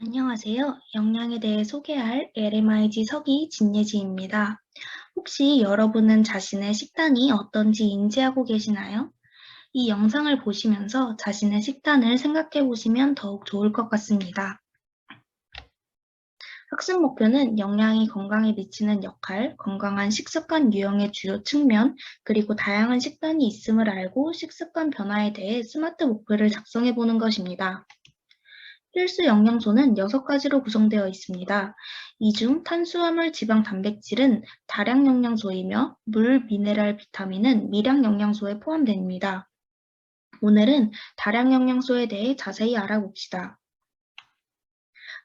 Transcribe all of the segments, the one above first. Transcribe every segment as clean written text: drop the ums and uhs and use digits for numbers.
안녕하세요. 영양에 대해 소개할 LMIG 서기 진예지입니다. 혹시 여러분은 자신의 식단이 어떤지 인지하고 계시나요? 이 영상을 보시면서 자신의 식단을 생각해 보시면 더욱 좋을 것 같습니다. 학습 목표는 영양이 건강에 미치는 역할, 건강한 식습관 유형의 주요 측면, 그리고 다양한 식단이 있음을 알고 식습관 변화에 대해 스마트 목표를 작성해 보는 것입니다. 필수 영양소는 6가지로 구성되어 있습니다. 이 중 탄수화물, 지방, 단백질은 다량 영양소이며 물, 미네랄, 비타민은 미량 영양소에 포함됩니다. 오늘은 다량 영양소에 대해 자세히 알아봅시다.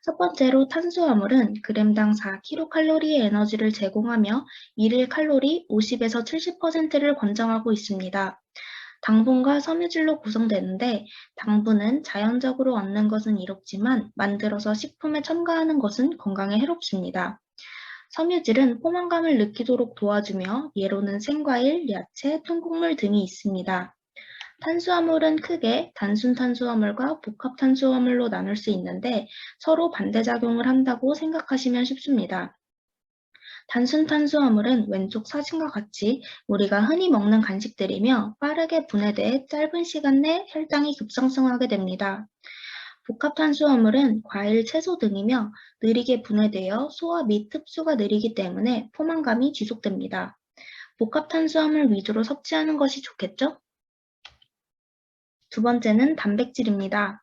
첫 번째로 탄수화물은 g당 4kcal의 에너지를 제공하며 일일 칼로리 50에서 70%를 권장하고 있습니다. 당분과 섬유질로 구성되는데 당분은 자연적으로 얻는 것은 이롭지만 만들어서 식품에 첨가하는 것은 건강에 해롭습니다. 섬유질은 포만감을 느끼도록 도와주며 예로는 생과일, 야채, 통곡물 등이 있습니다. 탄수화물은 크게 단순 탄수화물과 복합 탄수화물로 나눌 수 있는데 서로 반대작용을 한다고 생각하시면 쉽습니다. 단순 탄수화물은 왼쪽 사진과 같이 우리가 흔히 먹는 간식들이며 빠르게 분해돼 짧은 시간 내 혈당이 급상승하게 됩니다. 복합 탄수화물은 과일, 채소 등이며 느리게 분해되어 소화 및 흡수가 느리기 때문에 포만감이 지속됩니다. 복합 탄수화물 위주로 섭취하는 것이 좋겠죠? 두 번째는 단백질입니다.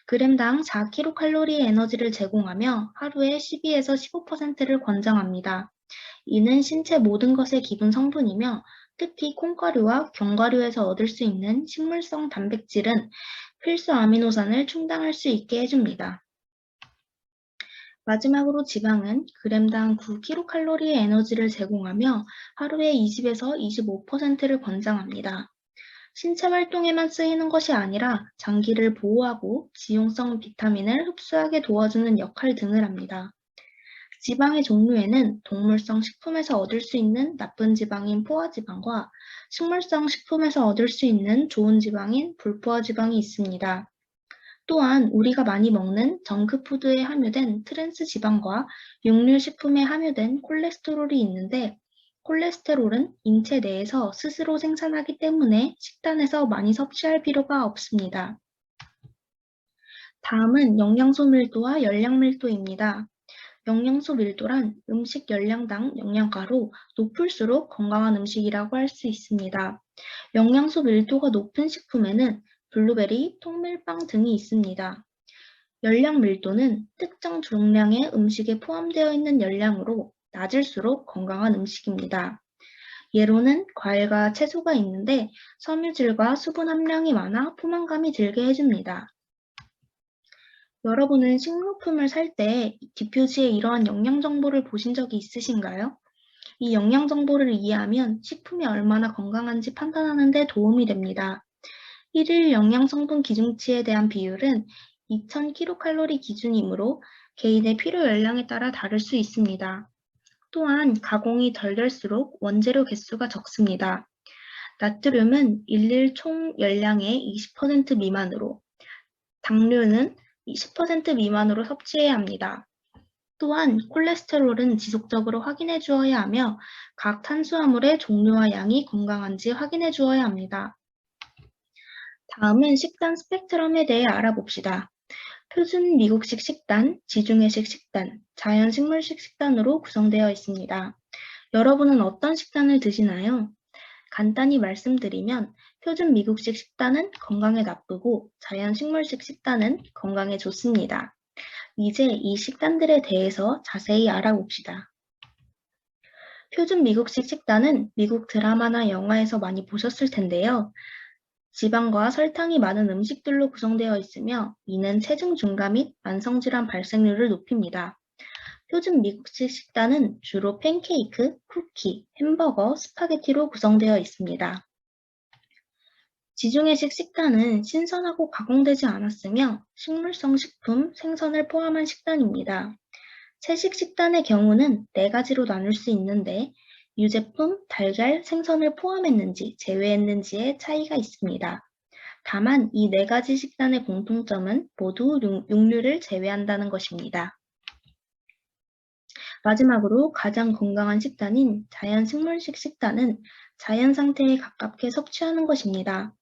g당 4kcal의 에너지를 제공하며 하루에 12에서 15%를 권장합니다. 이는 신체 모든 것의 기본 성분이며 특히 콩가루와 견과류에서 얻을 수 있는 식물성 단백질은 필수 아미노산을 충당할 수 있게 해줍니다. 마지막으로 지방은 g당 9kcal의 에너지를 제공하며 하루에 20에서 25%를 권장합니다. 신체 활동에만 쓰이는 것이 아니라 장기를 보호하고 지용성 비타민을 흡수하게 도와주는 역할 등을 합니다. 지방의 종류에는 동물성 식품에서 얻을 수 있는 나쁜 지방인 포화지방과 식물성 식품에서 얻을 수 있는 좋은 지방인 불포화지방이 있습니다. 또한 우리가 많이 먹는 정크푸드에 함유된 트랜스 지방과 육류 식품에 함유된 콜레스테롤이 있는데 콜레스테롤은 인체 내에서 스스로 생산하기 때문에 식단에서 많이 섭취할 필요가 없습니다. 다음은 영양소 밀도와 열량 밀도입니다. 영양소 밀도란 음식 열량당 영양가로 높을수록 건강한 음식이라고 할 수 있습니다. 영양소 밀도가 높은 식품에는 블루베리, 통밀빵 등이 있습니다. 열량 밀도는 특정 종량의 음식에 포함되어 있는 열량으로 낮을수록 건강한 음식입니다. 예로는 과일과 채소가 있는데 섬유질과 수분 함량이 많아 포만감이 들게 해줍니다. 여러분은 식료품을 살 때 뒷표지에 이러한 영양 정보를 보신 적이 있으신가요? 이 영양 정보를 이해하면 식품이 얼마나 건강한지 판단하는 데 도움이 됩니다. 일일 영양 성분 기준치에 대한 비율은 2000kcal 기준이므로 개인의 필요 열량에 따라 다를 수 있습니다. 또한 가공이 덜 될수록 원재료 개수가 적습니다. 나트륨은 일일 총 열량의 20% 미만으로, 당류는 10% 미만으로 섭취해야 합니다. 또한 콜레스테롤은 지속적으로 확인해 주어야 하며 각 탄수화물의 종류와 양이 건강한지 확인해 주어야 합니다. 다음은 식단 스펙트럼에 대해 알아봅시다. 표준 미국식 식단, 지중해식 식단, 자연식물식 식단으로 구성되어 있습니다. 여러분은 어떤 식단을 드시나요? 간단히 말씀드리면 표준 미국식 식단은 건강에 나쁘고 자연식물식 식단은 건강에 좋습니다. 이제 이 식단들에 대해서 자세히 알아봅시다. 표준 미국식 식단은 미국 드라마나 영화에서 많이 보셨을 텐데요. 지방과 설탕이 많은 음식들로 구성되어 있으며 이는 체중 증가 및 만성질환 발생률을 높입니다. 표준 미국식 식단은 주로 팬케이크, 쿠키, 햄버거, 스파게티로 구성되어 있습니다. 지중해식 식단은 신선하고 가공되지 않았으며 식물성 식품, 생선을 포함한 식단입니다. 채식 식단의 경우는 4가지로 나눌 수 있는데 유제품, 달걀, 생선을 포함했는지 제외했는지에 차이가 있습니다. 다만 이 네 가지 식단의 공통점은 모두 육류를 제외한다는 것입니다. 마지막으로 가장 건강한 식단인 자연 식물식 식단은 자연 상태에 가깝게 섭취하는 것입니다.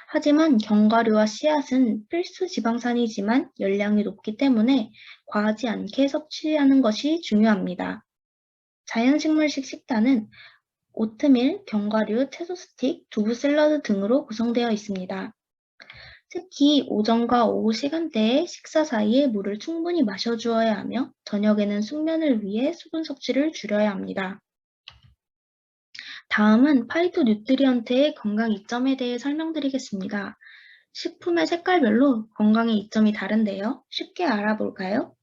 하지만 견과류와 씨앗은 필수 지방산이지만 열량이 높기 때문에 과하지 않게 섭취하는 것이 중요합니다. 자연 식물식 식단은 오트밀, 견과류, 채소 스틱, 두부 샐러드 등으로 구성되어 있습니다. 특히 오전과 오후 시간대에 식사 사이에 물을 충분히 마셔주어야 하며 저녁에는 숙면을 위해 수분 섭취를 줄여야 합니다. 다음은 파이토 뉴트리언트의 건강 이점에 대해 설명드리겠습니다. 식품의 색깔별로 건강의 이점이 다른데요. 쉽게 알아볼까요?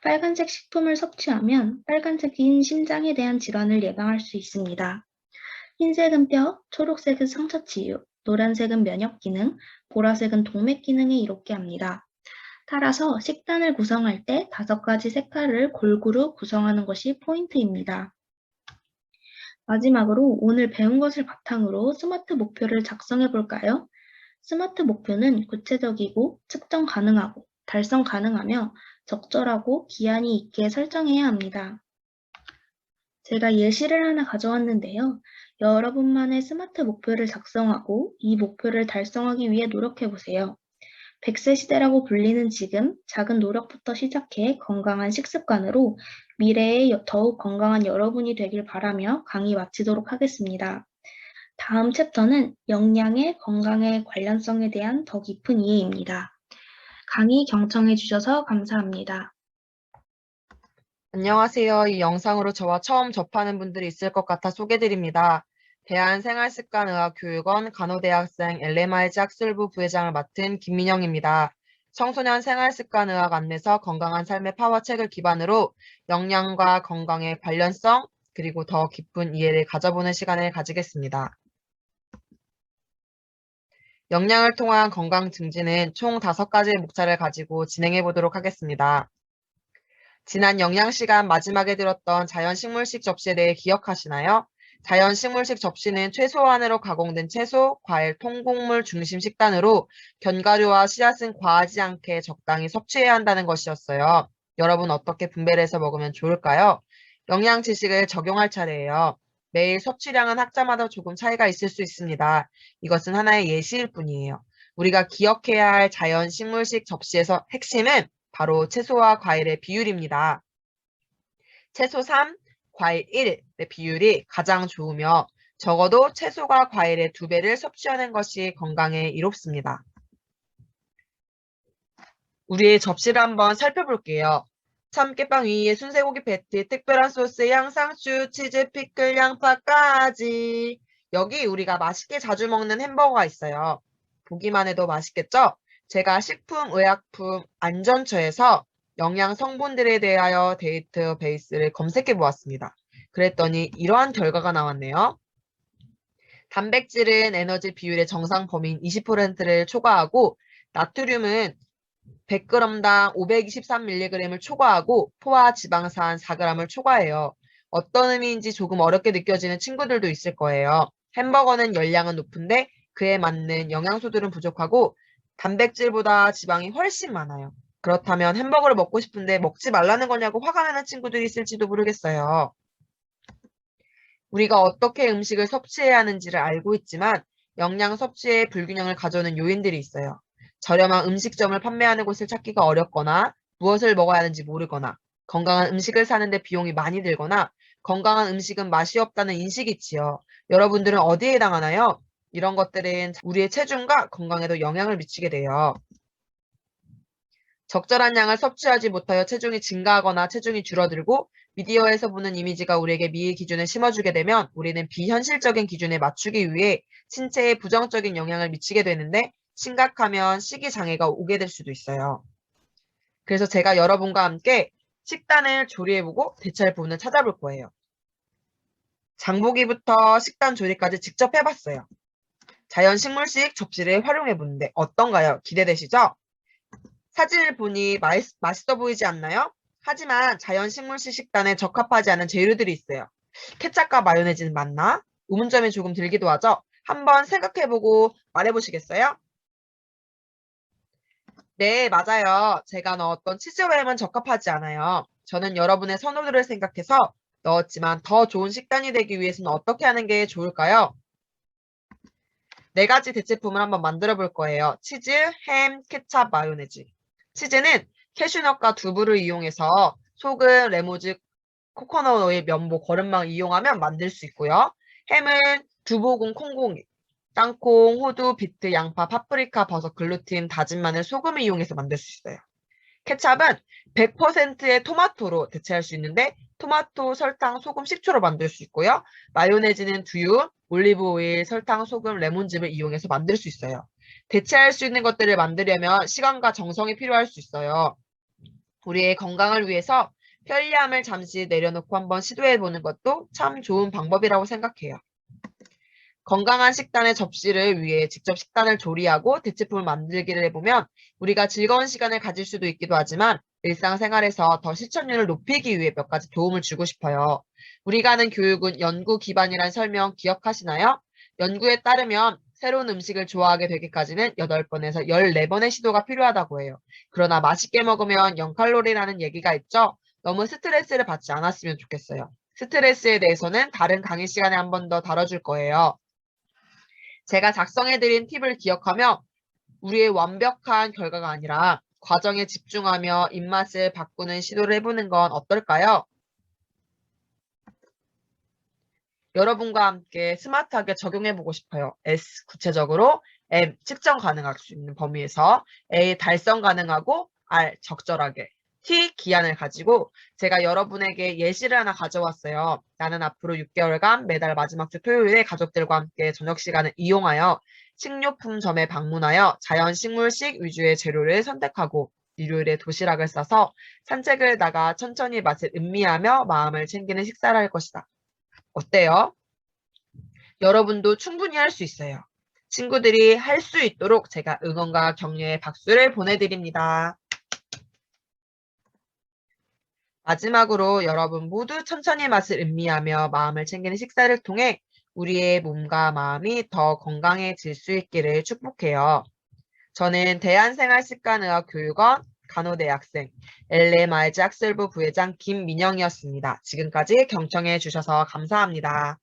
빨간색 식품을 섭취하면 빨간색인 심장에 대한 질환을 예방할 수 있습니다. 흰색은 뼈, 초록색은 상처 치유, 노란색은 면역 기능, 보라색은 동맥 기능에 이롭게 합니다. 따라서 식단을 구성할 때 5가지 색깔을 골고루 구성하는 것이 포인트입니다. 마지막으로 오늘 배운 것을 바탕으로 스마트 목표를 작성해 볼까요? 스마트 목표는 구체적이고 측정 가능하고 달성 가능하며 적절하고 기한이 있게 설정해야 합니다. 제가 예시를 하나 가져왔는데요. 여러분만의 스마트 목표를 작성하고 이 목표를 달성하기 위해 노력해 보세요. 100세 시대라고 불리는 지금 작은 노력부터 시작해 건강한 식습관으로 미래에 더욱 건강한 여러분이 되길 바라며 강의 마치도록 하겠습니다. 다음 챕터는 영양의 건강의 관련성에 대한 더 깊은 이해입니다. 강의 경청해 주셔서 감사합니다. 안녕하세요. 이 영상으로 저와 처음 접하는 분들이 있을 것 같아 소개드립니다. 대한생활습관의학교육원 간호대학생 LMRG 학술부 부회장을 맡은 김민영입니다. 청소년 생활습관의학 안내서 건강한 삶의 파워 책을 기반으로 영양과 건강의 관련성 그리고 더 깊은 이해를 가져보는 시간을 가지겠습니다. 영양을 통한 건강 증진은 총 5가지의 목차를 가지고 진행해 보도록 하겠습니다. 지난 영양시간 마지막에 들었던 자연식물식 접시에 대해 기억하시나요? 자연식물식 접시는 최소한으로 가공된 채소, 과일, 통곡물 중심 식단으로 견과류와 씨앗은 과하지 않게 적당히 섭취해야 한다는 것이었어요. 여러분 어떻게 분배를 해서 먹으면 좋을까요? 영양 지식을 적용할 차례예요. 매일 섭취량은 학자마다 조금 차이가 있을 수 있습니다. 이것은 하나의 예시일 뿐이에요. 우리가 기억해야 할 자연식물식 접시에서 핵심은 바로 채소와 과일의 비율입니다. 채소 3, 과일 1의 비율이 가장 좋으며 적어도 채소가 과일의 2배를 섭취하는 것이 건강에 이롭습니다. 우리의 접시를 한번 살펴볼게요. 참깨빵 위에 순세고기 패티, 특별한 소스, 양상추, 치즈, 피클, 양파까지. 여기 우리가 맛있게 자주 먹는 햄버거가 있어요. 보기만 해도 맛있겠죠? 제가 식품의약품 안전처에서 영양 성분들에 대하여 데이터베이스를 검색해 보았습니다. 그랬더니 이러한 결과가 나왔네요. 단백질은 에너지 비율의 정상 범위인 20%를 초과하고 나트륨은 100g당 523mg을 초과하고 포화 지방산 4g을 초과해요. 어떤 의미인지 조금 어렵게 느껴지는 친구들도 있을 거예요. 햄버거는 열량은 높은데 그에 맞는 영양소들은 부족하고 단백질보다 지방이 훨씬 많아요. 그렇다면 햄버거를 먹고 싶은데 먹지 말라는 거냐고 화가 나는 친구들이 있을지도 모르겠어요. 우리가 어떻게 음식을 섭취해야 하는지를 알고 있지만 영양 섭취에 불균형을 가져오는 요인들이 있어요. 저렴한 음식점을 판매하는 곳을 찾기가 어렵거나 무엇을 먹어야 하는지 모르거나 건강한 음식을 사는데 비용이 많이 들거나 건강한 음식은 맛이 없다는 인식이 있지요. 여러분들은 어디에 해당하나요? 이런 것들은 우리의 체중과 건강에도 영향을 미치게 돼요. 적절한 양을 섭취하지 못하여 체중이 증가하거나 체중이 줄어들고 미디어에서 보는 이미지가 우리에게 미의 기준을 심어주게 되면 우리는 비현실적인 기준에 맞추기 위해 신체에 부정적인 영향을 미치게 되는데 심각하면 식이장애가 오게 될 수도 있어요. 그래서 제가 여러분과 함께 식단을 조리해보고 대처할 부분을 찾아볼 거예요. 장보기부터 식단 조리까지 직접 해봤어요. 자연식물식 접시를 활용해보는데 어떤가요? 기대되시죠? 사진을 보니 맛있어 보이지 않나요? 하지만 자연식물식 식단에 적합하지 않은 재료들이 있어요. 케첩과 마요네즈는 맞나? 의문점이 조금 들기도 하죠? 한번 생각해보고 말해보시겠어요? 네, 맞아요. 제가 넣었던 치즈햄은 적합하지 않아요. 저는 여러분의 선호도를 생각해서 넣었지만 더 좋은 식단이 되기 위해서는 어떻게 하는 게 좋을까요? 네 가지 대체품을 한번 만들어 볼 거예요. 치즈, 햄, 케찹, 마요네즈. 치즈는 캐슈넛과 두부를 이용해서 소금, 레모즈, 코코넛 오일, 면보, 거름망 이용하면 만들 수 있고요. 햄은 두부공, 콩고기, 땅콩, 호두, 비트, 양파, 파프리카, 버섯, 글루틴, 다진 마늘, 소금을 이용해서 만들 수 있어요. 케찹은 100%의 토마토로 대체할 수 있는데 토마토, 설탕, 소금, 식초로 만들 수 있고요. 마요네즈는 두유, 올리브 오일, 설탕, 소금, 레몬즙을 이용해서 만들 수 있어요. 대체할 수 있는 것들을 만들려면 시간과 정성이 필요할 수 있어요. 우리의 건강을 위해서 편리함을 잠시 내려놓고 한번 시도해 보는 것도 참 좋은 방법이라고 생각해요. 건강한 식단의 접시를 위해 직접 식단을 조리하고 대체품을 만들기를 해보면 우리가 즐거운 시간을 가질 수도 있기도 하지만 일상생활에서 더 실천율을 높이기 위해 몇 가지 도움을 주고 싶어요. 우리가 하는 교육은 연구 기반이란 설명 기억하시나요? 연구에 따르면 새로운 음식을 좋아하게 되기까지는 8번에서 14번의 시도가 필요하다고 해요. 그러나 맛있게 먹으면 0칼로리라는 얘기가 있죠? 너무 스트레스를 받지 않았으면 좋겠어요. 스트레스에 대해서는 다른 강의 시간에 한 번 더 다뤄줄 거예요. 제가 작성해드린 팁을 기억하며 우리의 완벽한 결과가 아니라 과정에 집중하며 입맛을 바꾸는 시도를 해보는 건 어떨까요? 여러분과 함께 스마트하게 적용해보고 싶어요. S, 구체적으로, M, 측정 가능할 수 있는 범위에서, A, 달성 가능하고, R, 적절하게, T, 기한을 가지고 제가 여러분에게 예시를 하나 가져왔어요. 나는 앞으로 6개월간 매달 마지막 주 토요일에 가족들과 함께 저녁 시간을 이용하여 식료품점에 방문하여 자연 식물식 위주의 재료를 선택하고 일요일에 도시락을 싸서 산책을 나가 천천히 맛을 음미하며 마음을 챙기는 식사를 할 것이다. 어때요? 여러분도 충분히 할 수 있어요. 친구들이 할 수 있도록 제가 응원과 격려의 박수를 보내드립니다. 마지막으로 여러분 모두 천천히 맛을 음미하며 마음을 챙기는 식사를 통해 우리의 몸과 마음이 더 건강해질 수 있기를 축복해요. 저는 대한생활습관의학교육원 간호대학생 LMRG 학술부 부회장 김민영이었습니다. 지금까지 경청해 주셔서 감사합니다.